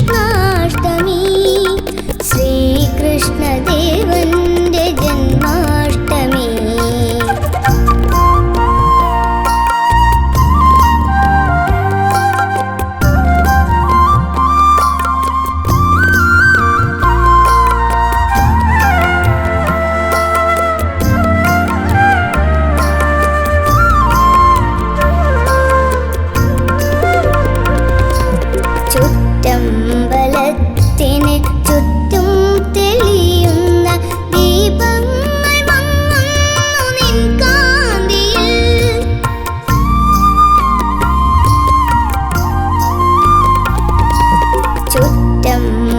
ശ്രീകൃഷ്ണാഷ്ടമി ശ്രീകൃഷ്ണദേവന്റെ ജന്മാഷ്ടമി ചുറ്റമ്പലത്തിന് ചുറ്റും തെളിയുന്ന ദീപങ്ങൾ മങ്ങുന്നു നിൻ കാന്തിയിൽ.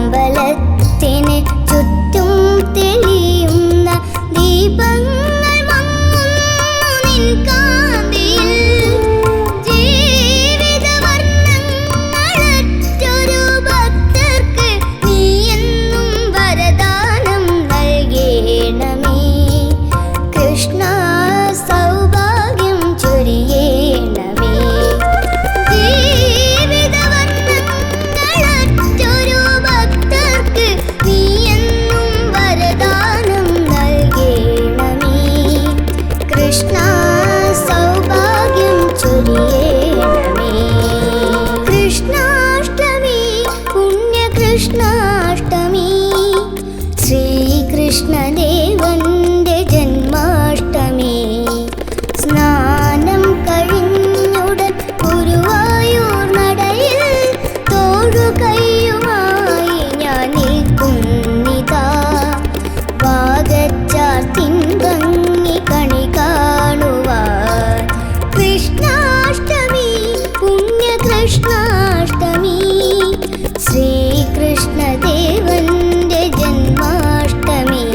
ചുറ്റമ്പലത്തിന് ചുറ്റും തെളിയുന്ന ദീപങ്ങൾ മങ്ങുന്നു നിൻ കാന്തിയിൽ. ജീവിതവർണ്ണങ്ങളൊരു ഭക്തർക്ക് നീയെന്നും വരദാനം നൽകേണമേ. കൃഷ്ണ സൗഭാഗ്യം ചൊരിയേണമേ. ജീവിതവർണ്ണങ്ങളൊരു ഭക്തർക്ക് നീയെന്നും വരദാനം നൽകേണമേ. കൃഷ്ണ സൗഭാഗ്യം ചൊരിയേണമേ. കൃഷ്ണാഷ്ടമി പുണ്യകൃഷ്ണാഷ്ടമി ശ്രീകൃഷ്ണദേവന്റെ ജന്മാഷ്ടമി. സ്നാനം കഴിഞ്ഞുടൻ ഗുരുവായൂർ നടയിൽ തോഴുകൈയുമായി ഞാൻ നിൽക്കുന്നിതാ. വാഗച്ചാർത്തിൻ ഭംഗി കണി കാണുവാൻ. കൃഷ്ണാഷ്ടമി പുണ്യകൃഷ്ണാഷ്ടമി ശ്രീകൃഷ്ണദേവന്റെ ജന്മാഷ്ടമി.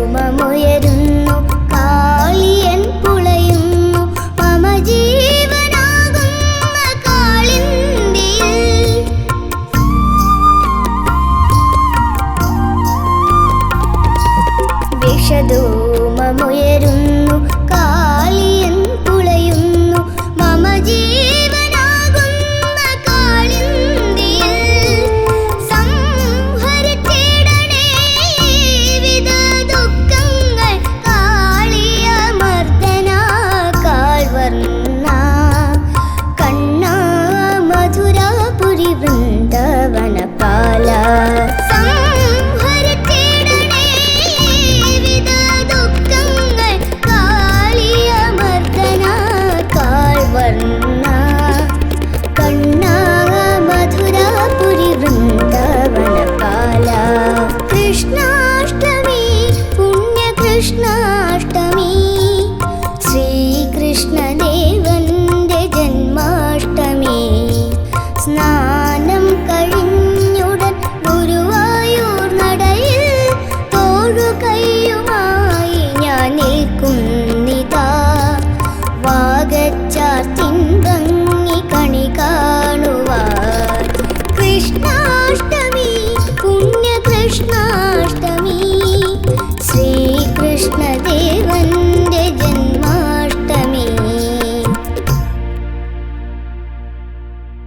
വിഷധൂമമുയരുന്നു കാളിയൻ പുളയുന്നു മമ ജീവനാകുന്ന കാളിന്തിയിൽ. വിഷധൂമമുയരുന്നു